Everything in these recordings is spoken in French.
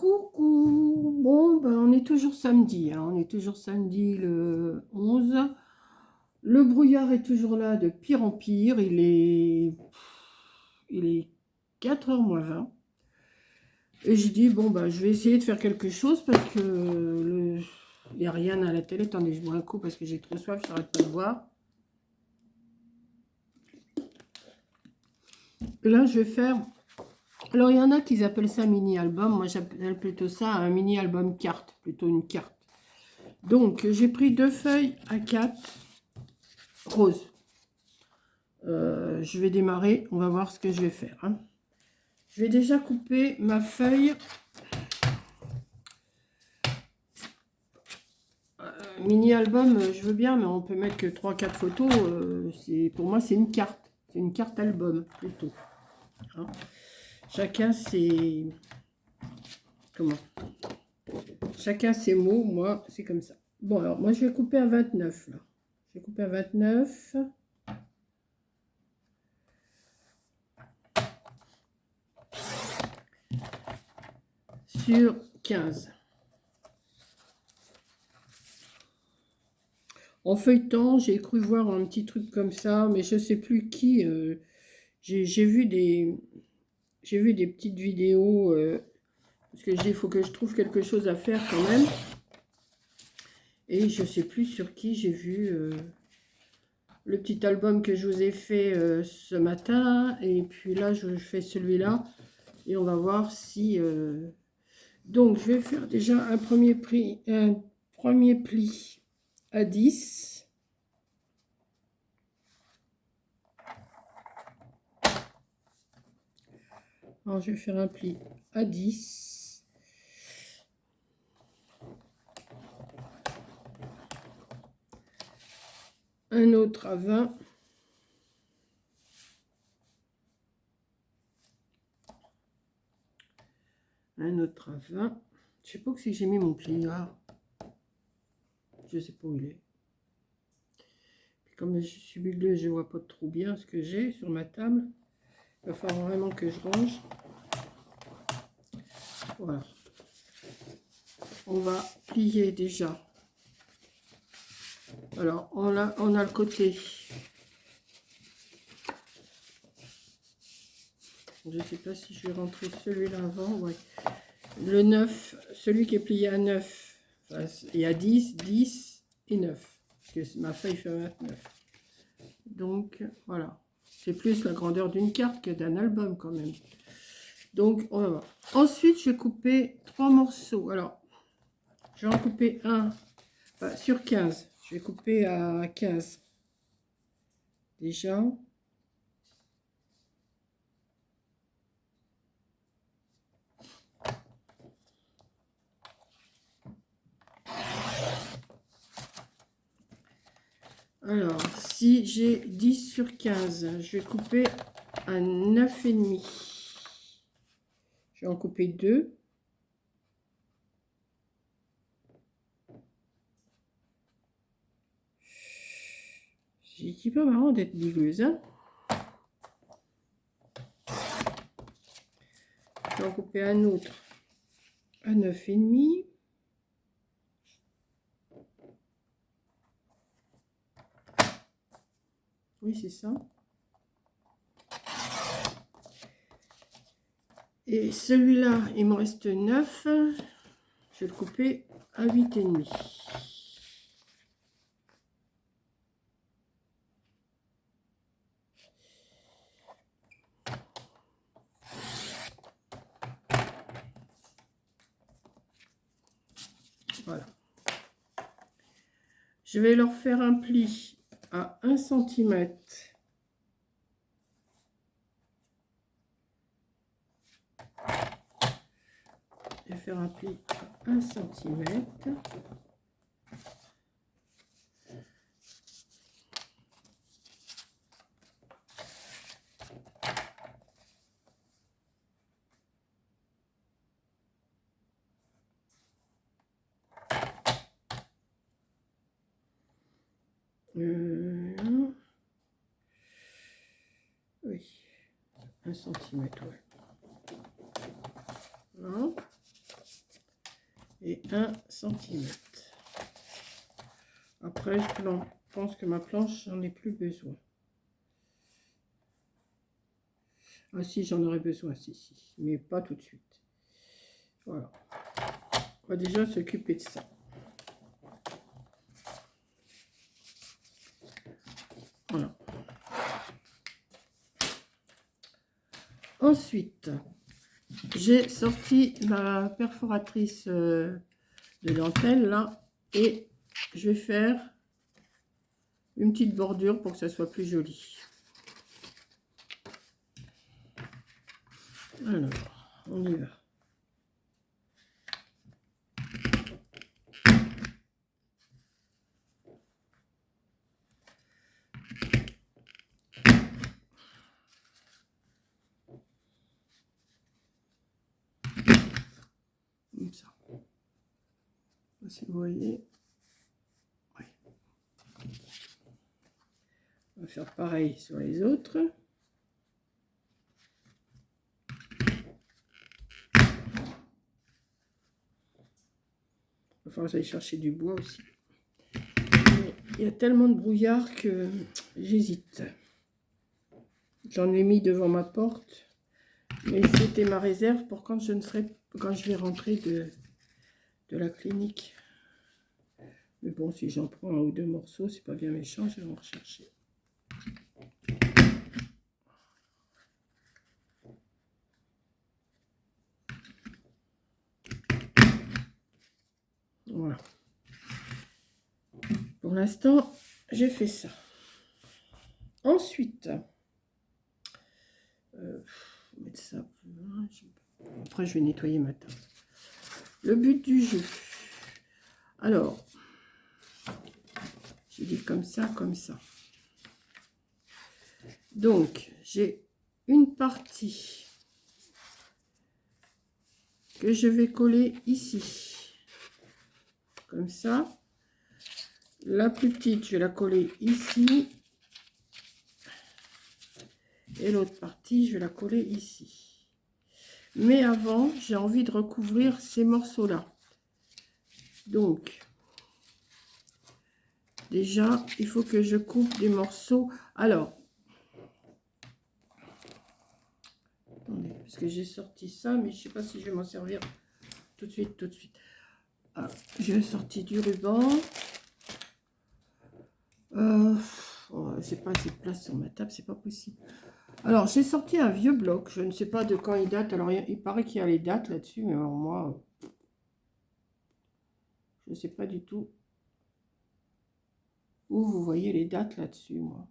Coucou. Bon, ben, on est toujours samedi, hein. On est toujours samedi le 11. Le brouillard est toujours là de pire en pire. Il est 4h moins 20. Et j'ai dit, bon, ben, je vais essayer de faire quelque chose parce que il n'y a rien à la télé. Attendez, je bois un coup parce que j'ai trop soif, je n'arrête pas de boire. Et là, je vais faire... Alors, il y en a qui appellent ça mini-album. Moi, j'appelle plutôt ça un mini-album carte, plutôt une carte. Donc, j'ai pris 2 feuilles A4 roses. Je vais démarrer, on va voir ce que je vais faire. Hein. Je vais déjà couper ma feuille mini-album, je veux bien, mais on peut mettre que 3-4 photos. Pour moi, c'est une carte. C'est une carte album, plutôt. Hein. Chacun ses... Comment? Chacun ses mots, moi, c'est comme ça. Bon, alors, moi, je vais couper à 29, là. Je vais couper à 29. Sur 15. En feuilletant, j'ai cru voir un petit truc comme ça, mais je ne sais plus qui. J'ai vu des petites vidéos, parce que il faut que je trouve quelque chose à faire quand même. Et je ne sais plus sur qui j'ai vu le petit album que je vous ai fait ce matin. Et puis là, je fais celui-là. Et on va voir si... Donc, je vais faire déjà un premier pli à 10. Alors, je vais faire un pli à 10. Un autre à 20. Un autre à 20. Je sais pas où c'est que j'ai mis mon pliant. Je sais pas où il est. Puis comme je suis bugleuse, je vois pas trop bien ce que j'ai sur ma table. Il va falloir vraiment que je range. Voilà. On va plier déjà. Alors, on a le côté. Je ne sais pas si je vais rentrer celui-là avant. Ouais. Le 9, celui qui est plié à 9. Enfin, il y a 10, 10 et 9. Parce que ma feuille fait 29. Donc, voilà. C'est plus la grandeur d'une carte que d'un album quand même. Donc, on va voir. Ensuite, je vais couper 3 morceaux. Alors, je vais en couper un sur 15. Je vais couper à 15. Déjà. Alors, si j'ai 10 sur 15, je vais couper à 9,5. Je vais en couper 2. C'est pas marrant d'être bigleuse, hein. Je vais en couper un autre à 9,5. Oui, c'est ça. Et celui-là, il me reste 9. Je vais le couper à 8,5. Voilà. Je vais leur faire un pli à 1 cm. Je vais faire un pli à 1 cm. Oui, 1 cm, ouais. Voilà. et 1 cm. Après, je pense que ma planche, j'en ai plus besoin. Ah si, j'en aurais besoin, si, mais pas tout de suite. Voilà. On va déjà s'occuper de ça. Voilà. Ensuite, j'ai sorti ma perforatrice de dentelle là et je vais faire une petite bordure pour que ça soit plus joli. Alors, on y va. Comme ça. Si vous voyez. Ouais. On va faire pareil sur les autres. Il va falloir que j'aille chercher du bois aussi. Mais il y a tellement de brouillard que j'hésite. J'en ai mis devant ma porte. Mais c'était ma réserve pour quand je vais rentrer de la clinique. Mais bon, si j'en prends 1 ou 2 morceaux, c'est pas bien méchant, je vais en rechercher. Voilà. Pour l'instant, j'ai fait ça. Ensuite, mettre ça. Après, je vais nettoyer ma table. Le but du jeu. Alors, j'ai dit comme ça, comme ça. Donc, j'ai une partie que je vais coller ici. Comme ça. La plus petite, je vais la coller ici. Et l'autre partie, je vais la coller ici. Mais avant, j'ai envie de recouvrir ces morceaux-là. Donc, déjà, il faut que je coupe des morceaux. Alors, attendez, parce que j'ai sorti ça, mais je ne sais pas si je vais m'en servir tout de suite, Alors, j'ai sorti du ruban. J'ai pas assez de place sur ma table, c'est pas possible. Alors, j'ai sorti un vieux bloc. Je ne sais pas de quand il date. Alors, il paraît qu'il y a les dates là-dessus, mais alors moi, je ne sais pas du tout où vous voyez les dates là-dessus, moi.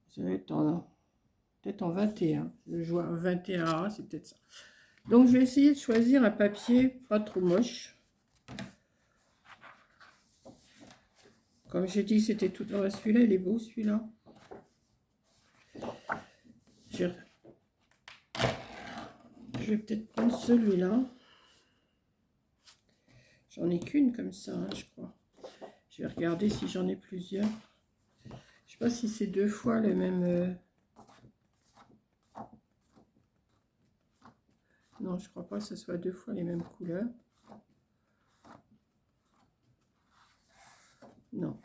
Ça va être peut-être en 21. Je vois 21A, c'est peut-être ça. Donc, je vais essayer de choisir un papier pas trop moche. Comme j'ai dit, c'était tout. Oh, celui-là, il est beau, celui-là. Je vais peut-être prendre celui-là. J'en ai qu'une comme ça, hein, je crois. Je vais regarder si j'en ai plusieurs. Je sais pas si c'est 2 fois le même... Non, je crois pas que ce soit 2 fois les mêmes couleurs. Non.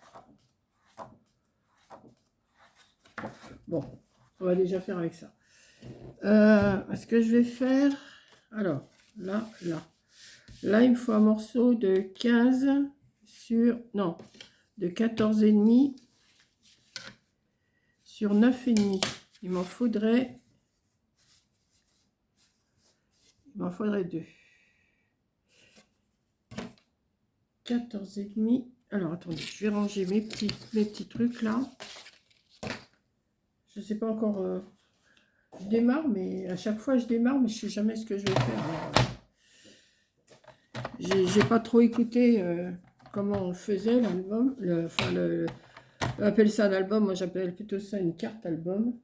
Bon, on va déjà faire avec ça. Ce que je vais faire... Alors, là. Là, il me faut un morceau de 15 sur... Non, de 14,5 sur 9,5. Il m'en faudrait 2. 14,5. Alors, attendez, je vais ranger mes petits trucs là. Je sais pas encore... je démarre, mais à chaque fois je démarre, mais je sais jamais ce que je vais faire. J'ai pas trop écouté comment on le faisait, l'album. On appelle ça un album, moi j'appelle plutôt ça une carte album.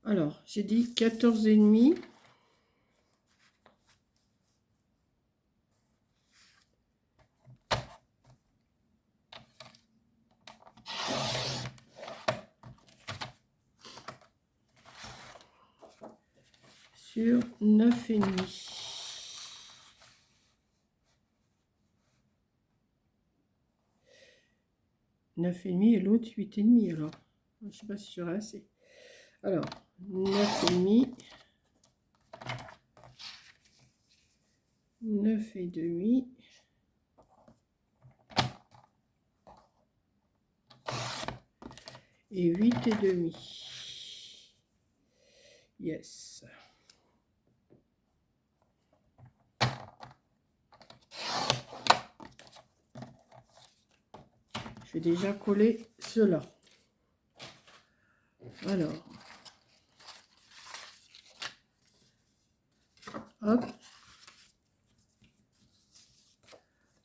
Alors, j'ai dit 14,5. Sur 9,5. 9,5 et l'autre 8,5. Alors, je ne sais pas si j'aurai assez. Alors, 9,5. 9,5. Et 8,5. Yes. Je vais déjà coller cela. Alors. Hop.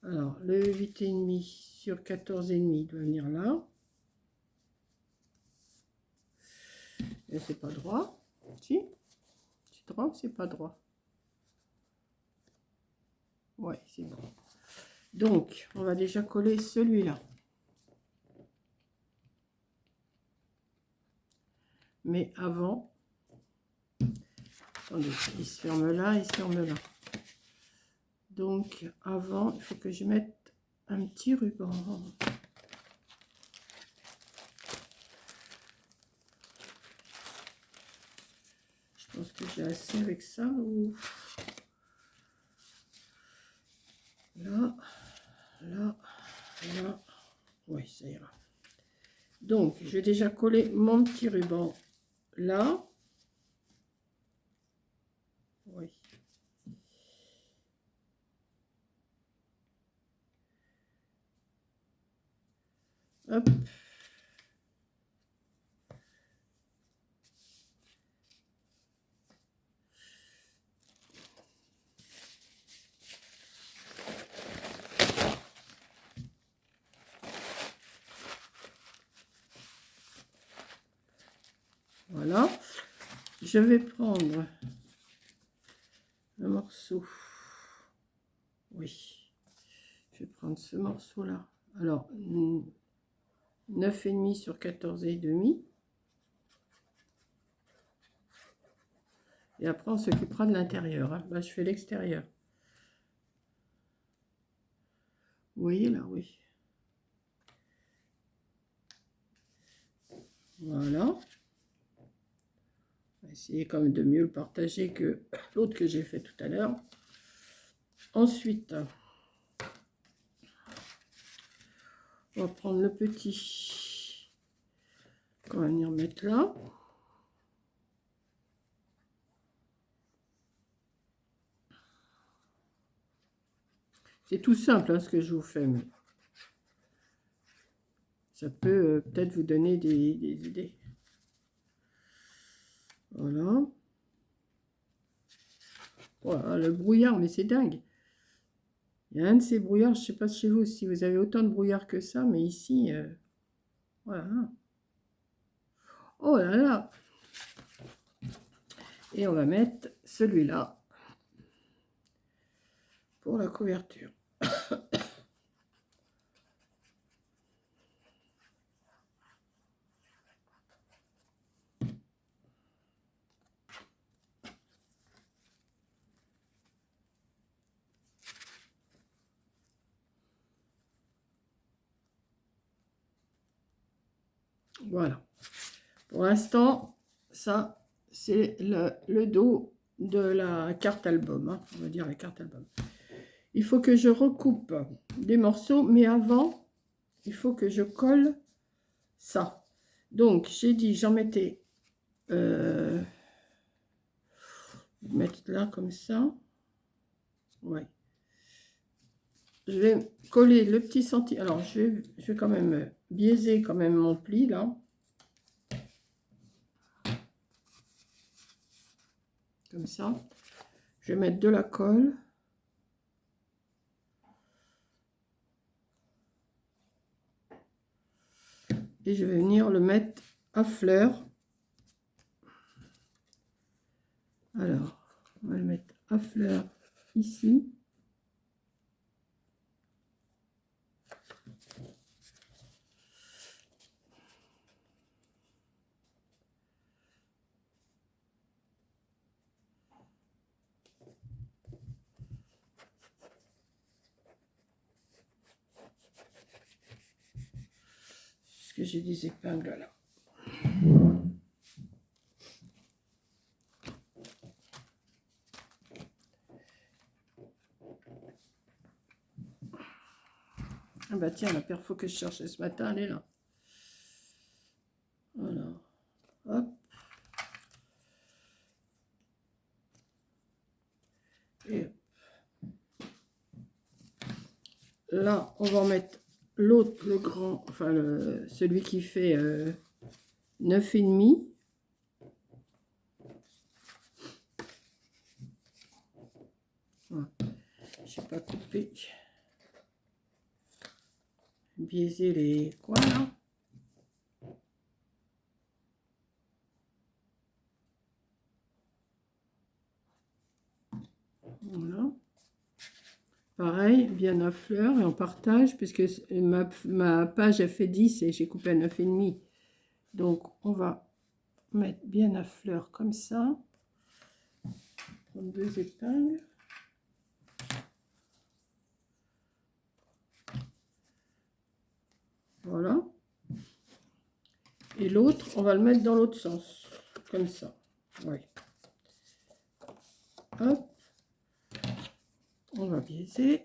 Alors, le 8,5 sur 14,5 doit venir là. Et c'est pas droit. Si? C'est droit ou c'est pas droit? Ouais, c'est bon. Donc, on va déjà coller celui-là. Mais avant, attendez, il se ferme là, il se ferme là. Donc, avant, il faut que je mette un petit ruban. Je pense que j'ai assez avec ça. Ou... Là, là, là. Oui, ça ira. Donc, je vais déjà coller mon petit ruban là. Oui. Hop. Voilà. Je vais prendre un morceau. Oui. Je vais prendre ce morceau-là. Alors, 9,5 sur 14,5. Et après, on s'occupera de l'intérieur. Hein. Là, je fais l'extérieur. Vous voyez là, oui. Voilà. On va essayer quand même de mieux le partager que l'autre que j'ai fait tout à l'heure. Ensuite, on va prendre le petit qu'on va venir mettre là. C'est tout simple hein, ce que je vous fais, mais ça peut peut-être vous donner des idées. Voilà. Voilà, le brouillard, mais c'est dingue. Il y a un de ces brouillards, je ne sais pas chez vous si vous avez autant de brouillard que ça, mais ici, voilà. Oh là là. Et on va mettre celui-là pour la couverture. Voilà. Pour l'instant, ça, c'est le dos de la carte album. Hein, on va dire la carte album. Il faut que je recoupe des morceaux, mais avant, il faut que je colle ça. Donc, j'ai dit, j'en mettais... mettre là comme ça. Ouais. Je vais coller le petit centimètre. Alors, je vais quand même biaiser quand même mon pli là. Comme ça. Je vais mettre de la colle. Et je vais venir le mettre à fleur. Alors, on va le mettre à fleur ici. que j'ai des épingles là. Ah bah tiens, la perfo que je cherchais ce matin, elle est là. Voilà. Hop. Et là, on va en mettre l'autre, le grand, enfin celui qui fait 9,5. Voilà. Je n'ai pas coupé. Biaiser les coins là. Voilà. Pareil, bien à fleur et on partage puisque ma page a fait 10 et j'ai coupé à 9,5. Donc on va mettre bien à fleur comme ça. Prendre 2 épingles. Voilà. Et l'autre, on va le mettre dans l'autre sens. Comme ça. Oui. Hop. On va biaiser.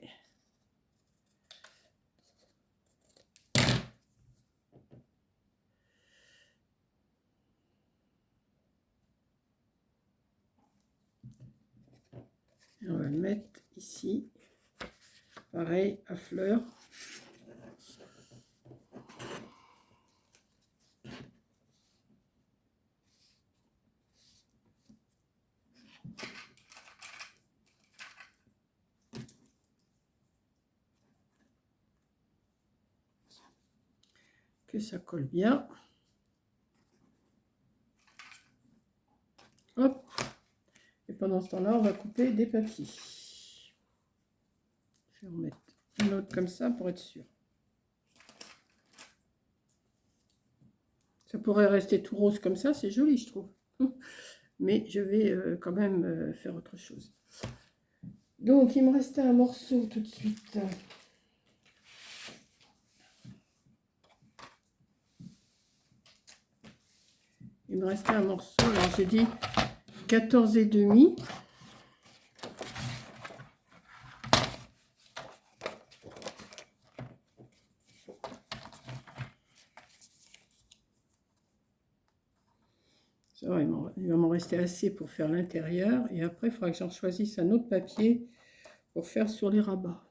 Et on va le mettre ici. Pareil, à fleur. Que ça colle bien. Hop. Et pendant ce temps-là, on va couper des papiers. Je vais en mettre un autre comme ça pour être sûr. Ça pourrait rester tout rose comme ça, c'est joli, je trouve. Mais je vais quand même faire autre chose. Donc, il me restait un morceau tout de suite. Il me restait un morceau, alors j'ai dit 14,5. Ça va, il va m'en rester assez pour faire l'intérieur. Et après, il faudra que j'en choisisse un autre papier pour faire sur les rabats.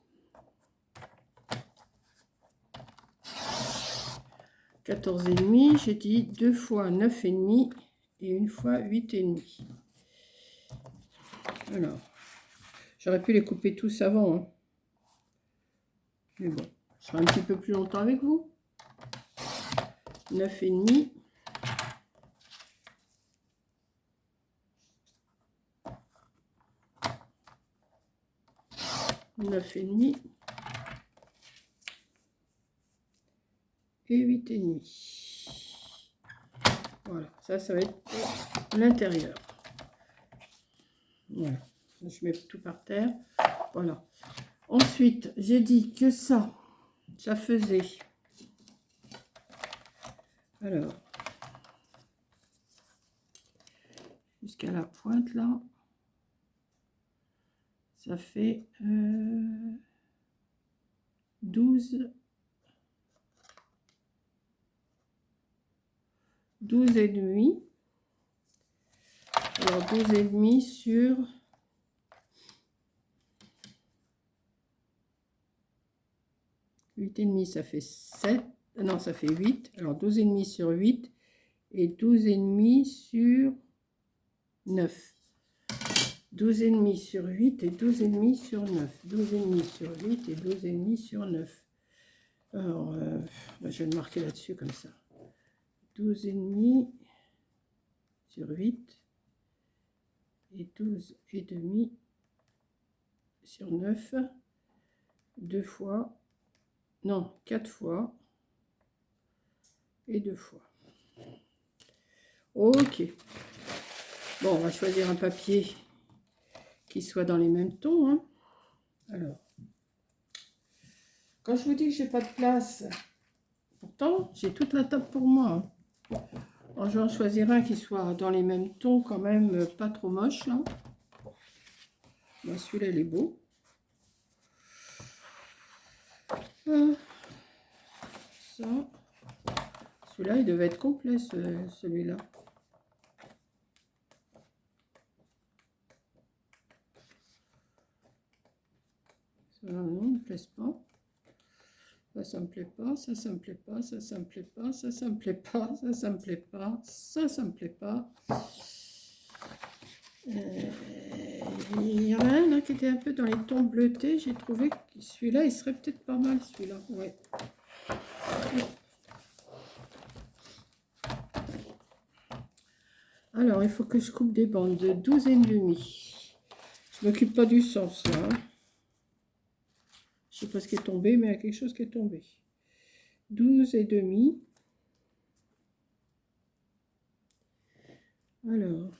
14,5, j'ai dit 2 fois 9,5 et une fois 8,5. Alors, j'aurais pu les couper tous avant. Hein. Mais bon, je serai un petit peu plus longtemps avec vous. 9,5. Et 8,5. Voilà, ça va être l'intérieur. Voilà, je mets tout par terre. Voilà. Ensuite, j'ai dit que ça faisait. Alors, jusqu'à la pointe là, ça fait 12 et demi. Alors 12 et demi sur 8 et demi, ça fait 7. Non, ça fait 8. Alors 12 et demi sur 8 et 12 et demi sur 9. 12 et demi sur 8 et 12 et demi sur 9. 12 et demi sur 8 et 12 et demi sur 9. Alors, je vais le marquer là-dessus comme ça. 12 et demi sur 8 et 12 et demi sur 9. 2 fois, non, 4 fois et 2 fois. Ok. Bon, on va choisir un papier qui soit dans les mêmes tons. Hein. Alors, quand je vous dis que j'ai pas de place Pourtant, j'ai toute la table pour moi. Alors, je vais en choisir un qui soit dans les mêmes tons, quand même, pas trop moche, là. Ben, celui-là, il est beau. Ça. Celui-là, il devait être complet, celui-là. Ça, non, il ne me plaise pas. Ça me plaît pas, ça me plaît pas, ça me plaît pas, ça me plaît pas, ça me plaît pas, ça me plaît pas. Il y en a un là qui était un peu dans les tons bleutés. J'ai trouvé que celui-là, il serait peut-être pas mal, celui-là. Ouais. Alors, il faut que je coupe des bandes de 12,5. Je m'occupe pas du sens là. Je sais pas ce qui est tombé, mais il y a quelque chose qui est tombé. 12,5. Alors,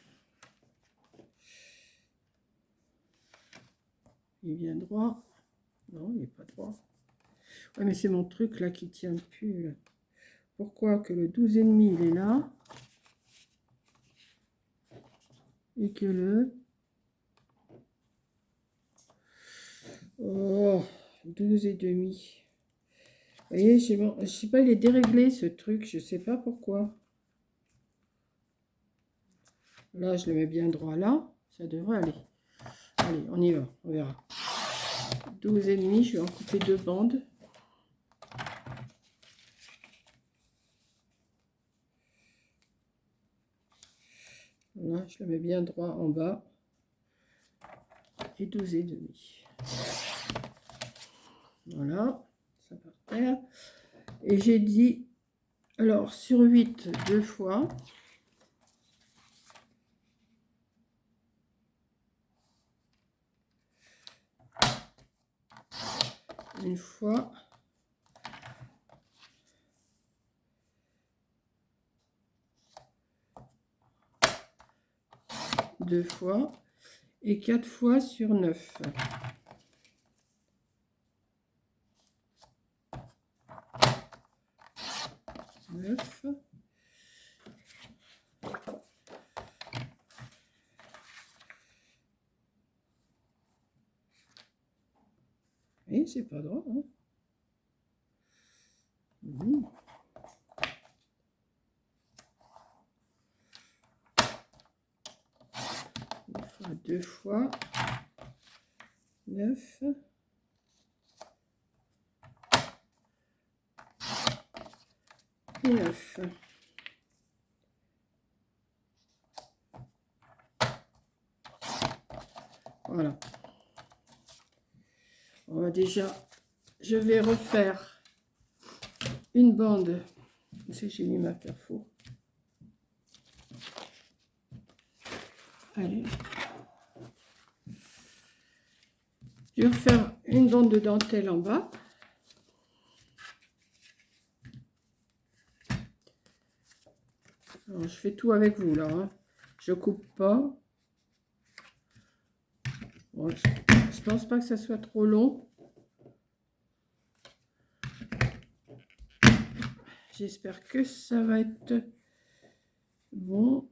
il est bien droit. Non, il n'est pas droit. Ouais, mais c'est mon truc là qui tient plus. Là. Pourquoi que le 12,5 il est là et que le... Oh, 12,5. Vous voyez, je sais pas, il est déréglé ce truc, je sais pas pourquoi. Là, je le mets bien droit là, ça devrait aller. Allez, on y va, on verra. 12,5, je vais en couper 2 bandes. Là, je le mets bien droit en bas. Et 12,5. Voilà, ça part terre. Et j'ai dit, alors sur 8, 2 fois. Une fois. Deux fois. Et 4 fois sur 9. Neuf. Et c'est pas droit. Hein. Mmh. Deux fois 9 et 9. Voilà. On va déjà, je vais refaire une bande. Si j'ai mis ma perfo. Allez. Je vais refaire une bande de dentelle en bas. Alors, je fais tout avec vous là. Hein. Je coupe pas. Bon, je pense pas que ça soit trop long. J'espère que ça va être bon.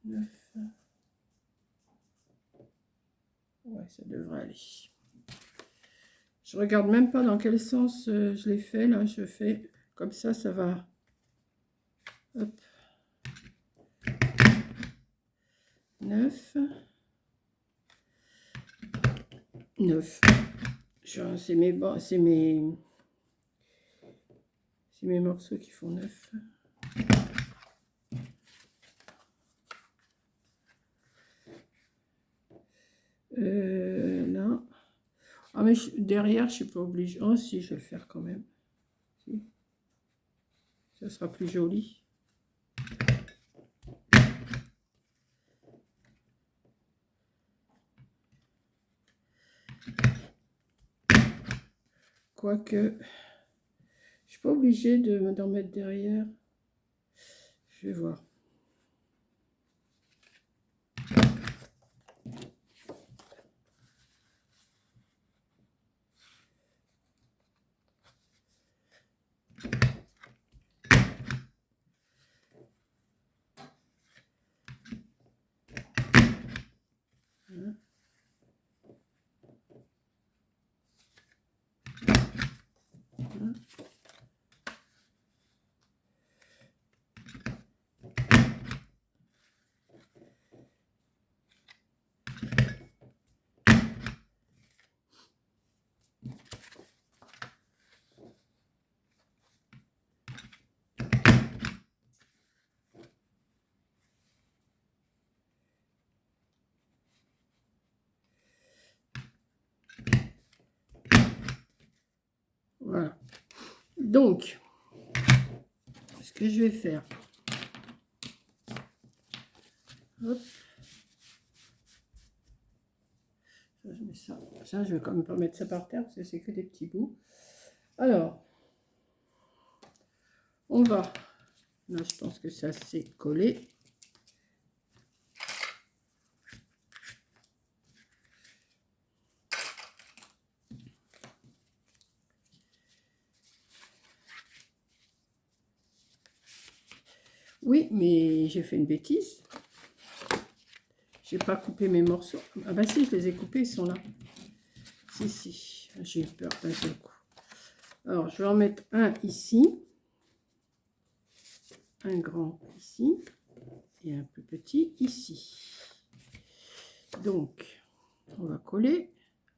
9. Ouais, ça devrait aller. Je regarde même pas dans quel sens je l'ai fait. Là, je fais comme ça, ça va. Hop. 9. 9. C'est mes morceaux qui font 9. Là. Ah, mais derrière, je suis pas obligée. Oh, si, je vais le faire quand même. Si. Ça sera plus joli. Quoique, je suis pas obligée d'en mettre derrière. Je vais voir. Voilà. Donc, ce que je vais faire, hop, ça, je mets ça. Ça, je vais quand même pas mettre ça par terre parce que c'est que des petits bouts. Alors, on va, là je pense que ça s'est collé. Oui, mais j'ai fait une bêtise. J'ai pas coupé mes morceaux. Ah bah si, je les ai coupés, ils sont là. Si, j'ai eu peur d'un seul coup. Alors, je vais en mettre un ici. Un grand ici. Et un peu petit ici. Donc, on va coller.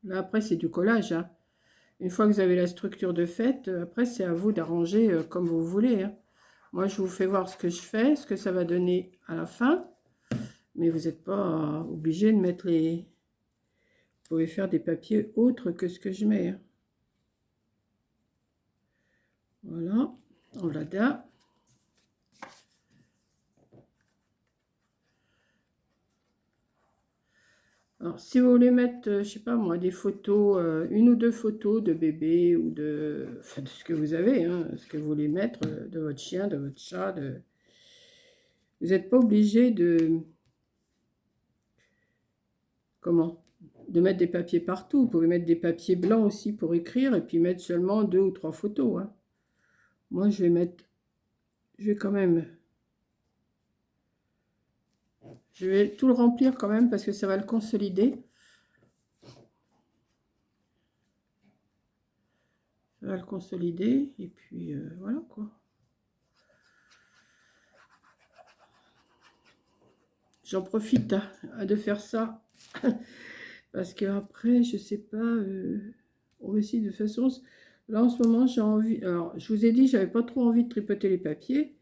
Là, après, c'est du collage. Hein. Une fois que vous avez la structure de faite, après, c'est à vous d'arranger comme vous voulez. Hein. Moi, je vous fais voir ce que je fais, ce que ça va donner à la fin. Mais vous n'êtes pas obligé de mettre les... Vous pouvez faire des papiers autres que ce que je mets. Hein. Voilà, on l'ada. Alors, si vous voulez mettre, je sais pas moi, des photos, une ou deux photos de bébé ou de, enfin, de ce que vous avez, hein, ce que vous voulez mettre, de votre chien, de votre chat, de... Vous n'êtes pas obligé de... Comment? De mettre des papiers partout. Vous pouvez mettre des papiers blancs aussi pour écrire et puis mettre seulement 2 ou 3 photos. Hein. Moi, je vais mettre... Je vais quand même... Je vais tout le remplir quand même parce que ça va le consolider. Ça va le consolider et puis voilà quoi. J'en profite de faire ça parce qu'après, je sais pas, on va essayer de toute façon. Là en ce moment, j'ai envie. Alors, je vous ai dit, j'avais pas trop envie de tripoter les papiers.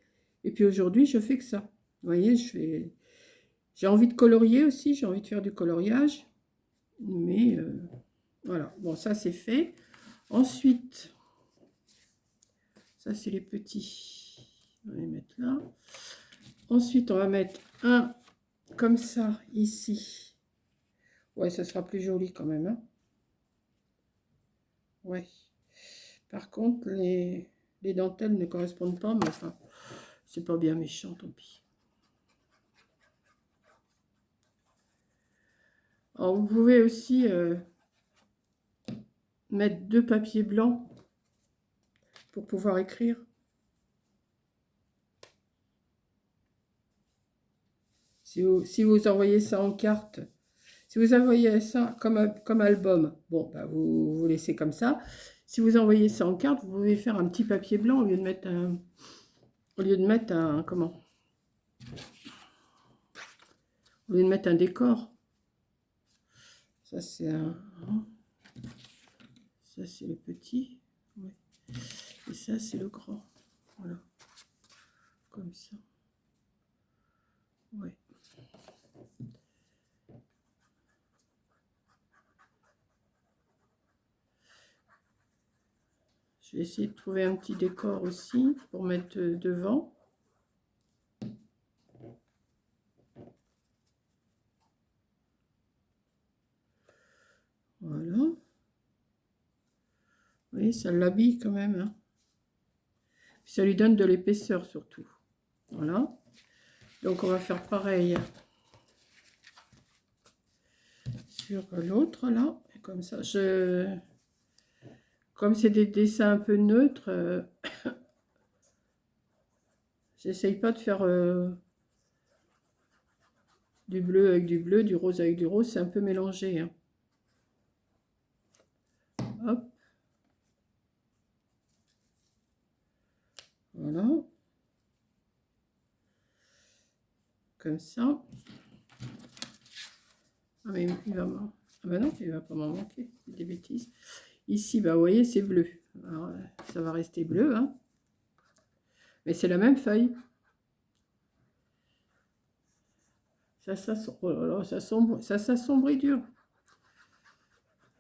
Et puis aujourd'hui, je fais que ça. Vous voyez, je fais. J'ai envie de colorier aussi, j'ai envie de faire du coloriage. Mais voilà, bon, ça c'est fait. Ensuite, ça c'est les petits. On va les mettre là. Ensuite, on va mettre un comme ça ici. Ouais, ça sera plus joli quand même. Hein. Ouais. Par contre, les dentelles ne correspondent pas, mais enfin, c'est pas bien méchant, tant pis. Alors, vous pouvez aussi mettre 2 papiers blancs pour pouvoir écrire. Si vous envoyez ça en carte, si vous envoyez ça comme album, bon, bah vous laissez comme ça. Si vous envoyez ça en carte, vous pouvez faire un petit papier blanc au lieu de mettre un, comment? Au lieu de mettre un décor. Ça c'est ça c'est le petit. Ouais. Et ça c'est le grand. Voilà. Comme ça. Ouais. Je vais essayer de trouver un petit décor aussi pour mettre devant. Voilà. Oui, ça l'habille quand même. Hein. Ça lui donne de l'épaisseur surtout. Voilà. Donc on va faire pareil sur l'autre là. Et comme ça, comme c'est des dessins un peu neutres, j'essaye pas de faire du bleu avec du bleu, du rose avec du rose. C'est un peu mélangé. Hein. Hop. Voilà. Comme ça. Ah mais il va m'en... Ah bah non, il va pas m'en manquer. C'est des bêtises. Ici, bah vous voyez, c'est bleu. Alors, ça va rester bleu. Hein. Mais c'est la même feuille. Oh là là, ça s'assombrit dur.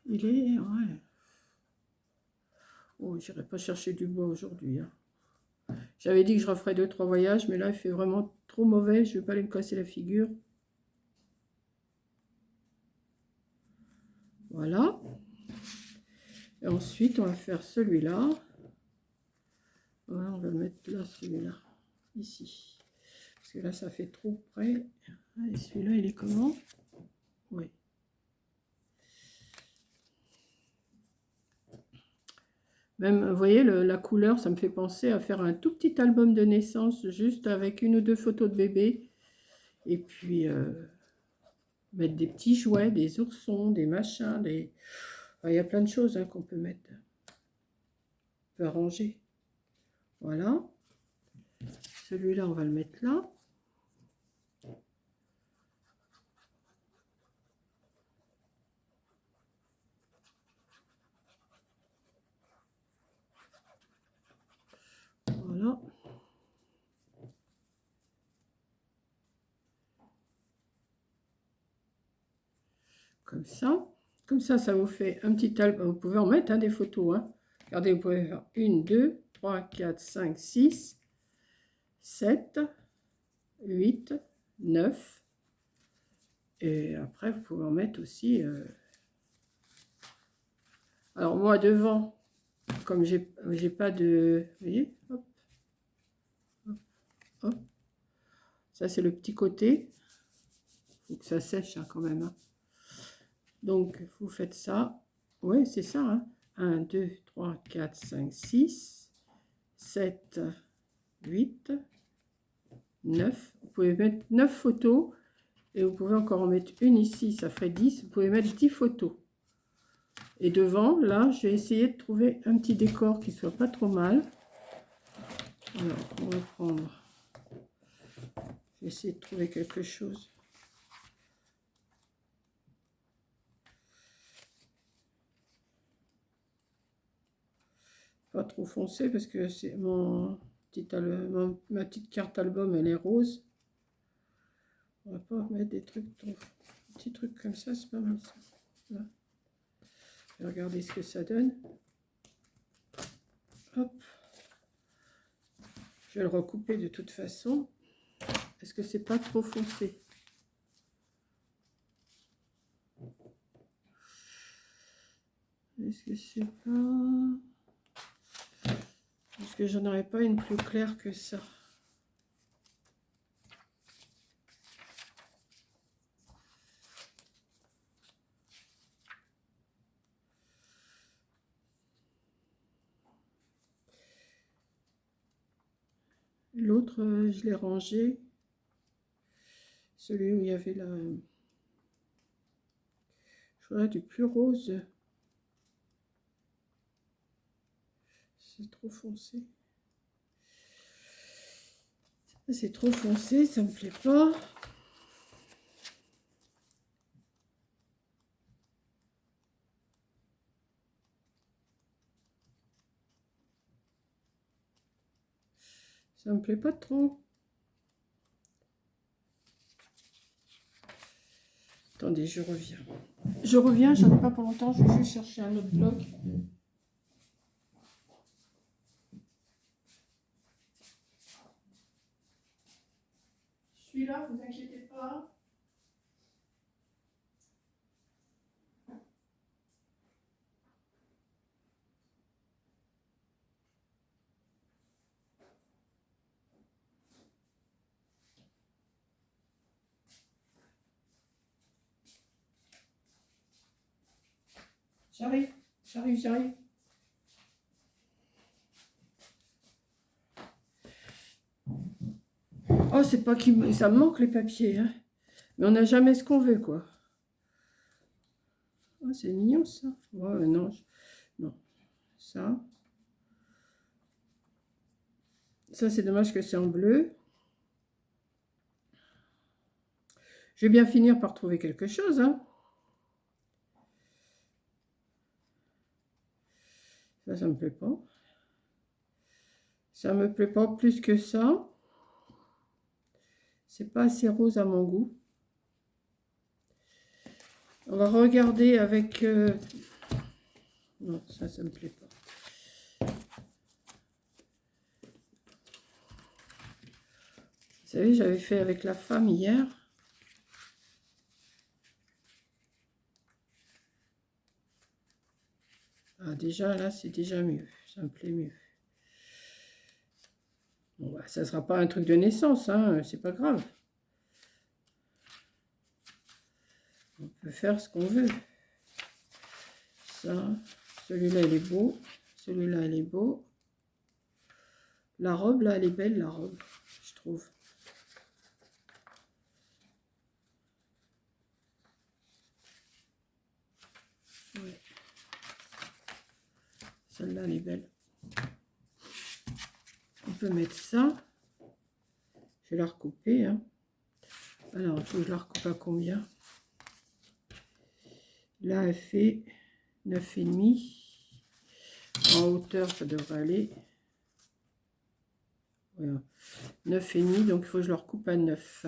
Il est... Ouais. Oh, j'irai pas chercher du bois aujourd'hui, hein. J'avais dit que je referais 2-3 voyages, mais là, il fait vraiment trop mauvais. Je vais pas aller me casser la figure. Voilà. Et ensuite, on va faire celui-là. Voilà, on va le mettre là, celui-là. Ici. Parce que là, ça fait trop près. Et celui-là, il est comment? Oui. Même, vous voyez, la couleur, ça me fait penser à faire un tout petit album de naissance, juste avec 1 ou 2 photos de bébé. Et puis, mettre des petits jouets, des oursons, des machins, des... Enfin, il y a plein de choses hein, qu'on peut mettre. On peut arranger. Voilà. Celui-là, on va le mettre là. Voilà. Comme ça. Comme ça vous fait un petit album. Vous pouvez en mettre hein, des photos. Hein. Regardez, vous pouvez faire 1, 2, 3, 4, 5, 6, 7, 8, 9. Et après, vous pouvez en mettre aussi... Alors, moi, devant, comme j'ai pas de... Vous voyez, hop, hop, hop. Ça, c'est le petit côté. Il faut que ça sèche hein, quand même. Hein. Donc, vous faites ça. Oui, c'est ça. Hein. 1, 2, 3, 4, 5, 6, 7, 8, 9. Vous pouvez mettre 9 photos. Et vous pouvez encore en mettre une ici. Ça ferait 10. Vous pouvez mettre 10 photos. Et devant, là, je vais essayer de trouver un petit décor qui soit pas trop mal. Alors, on va prendre... Je vais essayer de trouver quelque chose. Pas trop foncé parce que c'est ma petite carte album, elle est rose. On va pas mettre des trucs trop... Petits trucs comme ça, c'est pas mal ça. Là. Je vais regarder ce que ça donne. Hop. Je vais le recouper de toute façon. Est-ce que c'est pas trop foncé? Est-ce que c'est pas... Est-ce que j'en aurais pas une plus claire que ça? L'autre, je l'ai rangé. Celui où il y avait la... Je voudrais du plus rose. C'est trop foncé. C'est trop foncé, ça me plaît pas. Ça me plaît pas trop. Attendez, je reviens. Je reviens, j'en ai pas pour longtemps, je vais juste chercher un autre bloc. Je suis là, vous inquiétez pas. J'arrive, j'arrive. Oh, c'est pas qu'il ça me manque les papiers, hein. Mais on n'a jamais ce qu'on veut, quoi. Oh, c'est mignon, ça. Ouais, non, non. Ça. Ça, c'est dommage que c'est en bleu. Je vais bien finir par trouver quelque chose, hein. Ça me plaît pas. Ça me plaît pas plus que ça. C'est pas assez rose à mon goût. On va regarder avec... Non, ça me plaît pas. savez, j'avais fait avec la femme hier. Ah, déjà, là, c'est déjà mieux. Ça me plaît mieux. Bon, bah, ça ne sera pas un truc de naissance, hein, c'est pas grave. On peut faire ce qu'on veut. Ça, celui-là, il est beau. Celui-là, il est beau. La robe, là, elle est belle, la robe, je trouve. Ouais. Celle-là, elle est belle. On peut mettre ça. Je vais la recouper. Hein. Alors, il faut que je la recoupe à combien? Là, elle fait 9,5. En hauteur, ça devrait aller. Voilà. 9,5, donc il faut que je le recoupe à 9.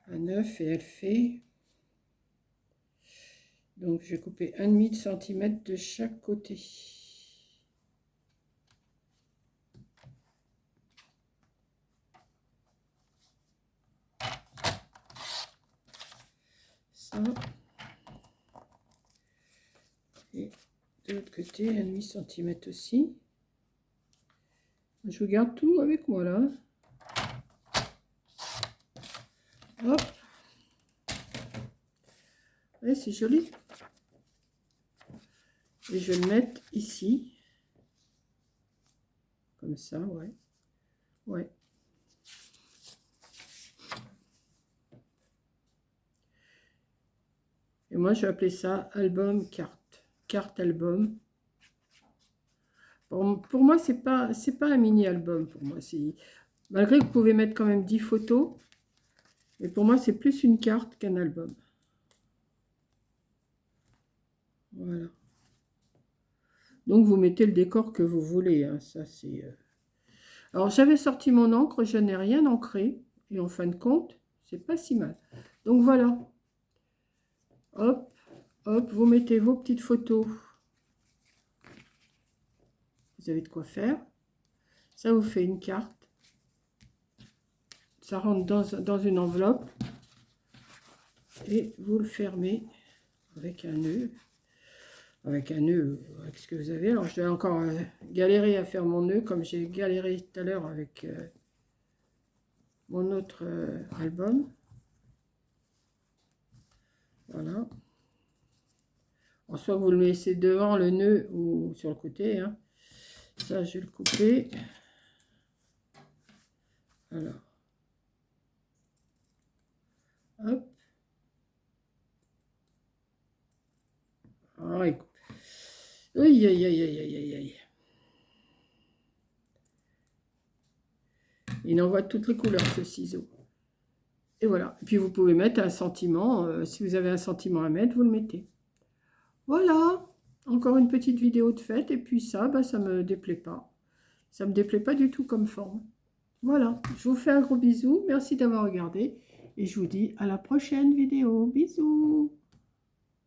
À 9, et elle fait... Donc, je vais couper 1,5 cm de chaque côté. Ça. Et de l'autre côté, 1,5 cm aussi. Je vous garde tout avec moi, là. Hop. Ouais, c'est joli. Et je vais le mettre ici. Comme ça, ouais. Ouais. Et moi, je vais appeler ça album carte. Carte album. Pour moi, c'est pas un mini-album. Pour moi, malgré que vous pouvez mettre quand même 10 photos. Mais pour moi, c'est plus une carte qu'un album. Voilà. Donc, vous mettez le décor que vous voulez. Hein. Ça, c'est... Alors, j'avais sorti mon encre. Je n'ai rien ancré. Et en fin de compte, c'est pas si mal. Donc, voilà. Hop, hop, vous mettez vos petites photos. Vous avez de quoi faire. Ça vous fait une carte. Ça rentre dans une enveloppe. Et vous le fermez avec un nœud. Avec un nœud, avec ce que vous avez. Alors, je vais encore galérer à faire mon nœud, comme j'ai galéré tout à l'heure avec mon autre album. Voilà. Alors, soit vous le laissez devant le nœud ou sur le côté. Hein. Ça, je vais le couper. Alors. Hop. Ah, écoute. Aïe, aïe, aïe, aïe, aïe, aïe. Il envoie toutes les couleurs, ce ciseau. Et voilà. Et puis, vous pouvez mettre un sentiment. Si vous avez un sentiment à mettre, vous le mettez. Voilà. Encore une petite vidéo de fête. Et puis ça, bah, ça ne me déplaît pas. Ça ne me déplaît pas du tout comme forme. Voilà. Je vous fais un gros bisou. Merci d'avoir regardé. Et je vous dis à la prochaine vidéo. Bisous.